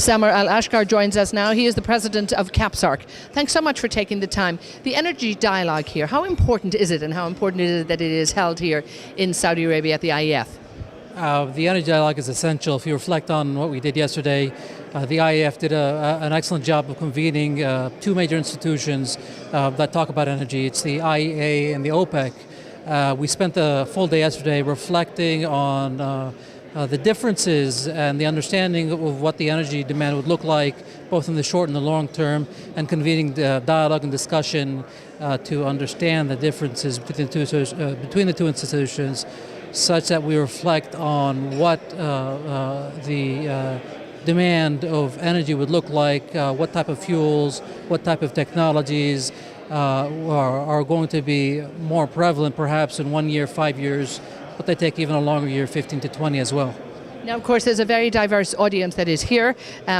Samar Al-Ashgar joins us now. He is the president of KAPSARC. Thanks so much for taking the time. The energy dialogue here, how important is it, and how important is it that it is held here in Saudi Arabia at the IEF? The energy dialogue is essential. If you reflect on what we did yesterday, the IEF did an excellent job of convening two major institutions that talk about energy. It's the IEA and the OPEC. We spent the full day yesterday reflecting on the differences and the understanding of what the energy demand would look like, both in the short and the long term, and convening the dialogue and discussion to understand the differences between the two institutions, such that we reflect on what the demand of energy would look like, what type of fuels, what type of technologies are going to be more prevalent perhaps in 1 year, 5 years, but they take even a longer year, 15 to 20 as well. Now, of course, there's a very diverse audience that is here.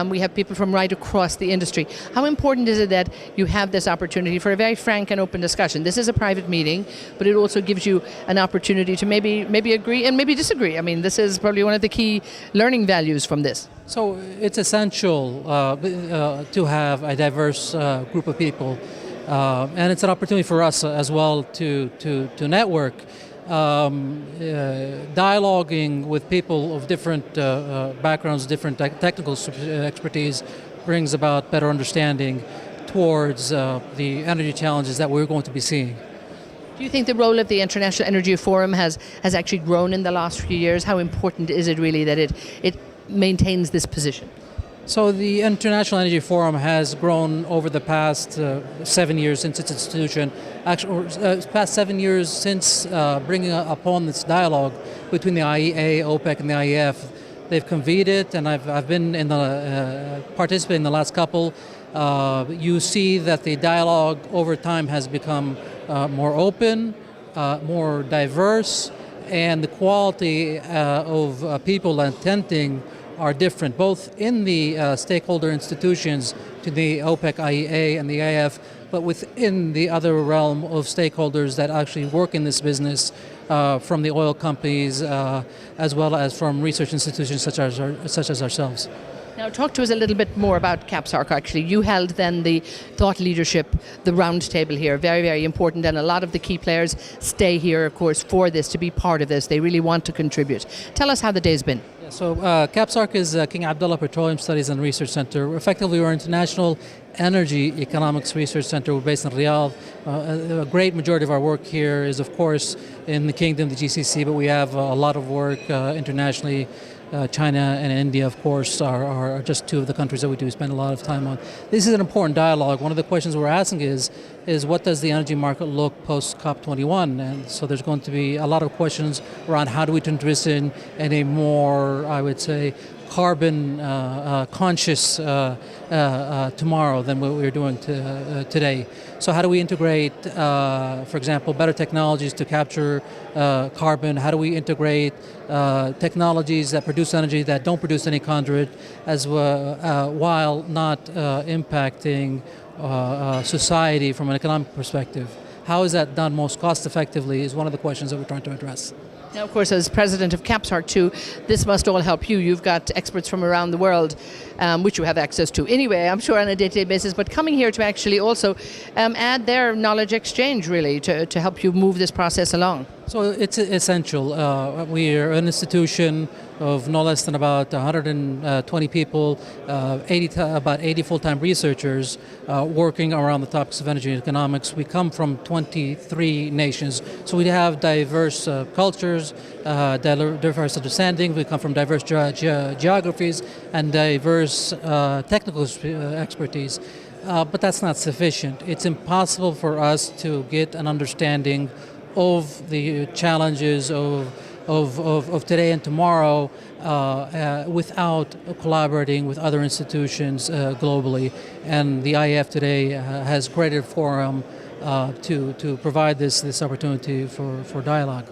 We have people from right across the industry. How important is it that you have this opportunity for a very frank and open discussion? This is a private meeting, but it also gives you an opportunity to maybe agree and maybe disagree. I mean, this is probably one of the key learning values from this. So it's essential to have a diverse group of people, and it's an opportunity for us as well to network. Dialoguing with people of different backgrounds, different technical expertise brings about better understanding towards the energy challenges that we're going to be seeing. Do you think the role of the International Energy Forum has actually grown in the last few years? How important is it really that it maintains this position? So the International Energy Forum has grown over the past 7 years since its institution. Actually, past 7 years since bringing upon this dialogue between the IEA, OPEC, and the IEF. They've convened it, and I've been in the participating in the last couple. You see that the dialogue over time has become more open, more diverse, and the quality of people attending are different, both in the stakeholder institutions to the OPEC, IEA, and the IEF, but within the other realm of stakeholders that actually work in this business, from the oil companies, as well as from research institutions such as ourselves. Now talk to us a little bit more about KAPSARC actually. You held then the thought leadership, the Roundtable here, very, very important, and a lot of the key players stay here, of course, for this, to be part of this. They really want to contribute. Tell us how the day's been. So KAPSARC is King Abdullah Petroleum Studies and Research Center. Effectively, we're an international energy economics research center. We're based in Riyadh. A great majority of our work here is, of course, in the Kingdom, the GCC, but we have a lot of work internationally. China and India, of course, are just two of the countries that we do spend a lot of time on. This is an important dialogue. One of the questions we're asking is what does the energy market look post COP21? And so there's going to be a lot of questions around how do we transition in a more, I would say, carbon conscious tomorrow than what we're doing today. So how do we integrate, for example, better technologies to capture carbon? How do we integrate technologies that produce energy that don't produce any conduit, as while not impacting society from an economic perspective? How is that done most cost effectively is one of the questions that we're trying to address. Now, of course, as president of KAPSARC too, this must all help you. You've got experts from around the world, which you have access to anyway, I'm sure, on a day-to-day basis, but coming here to actually also add their knowledge exchange, really, to help you move this process along. So it's essential. We are an institution of no less than about 120 people, about 80 full-time researchers working around the topics of energy and economics. We come from 23 nations, so we have diverse cultures, diverse understanding. We come from diverse geographies and diverse technical expertise. But that's not sufficient. It's impossible for us to get an understanding of the challenges of today and tomorrow without collaborating with other institutions globally. And the IEF today has created a forum to provide this opportunity for dialogue.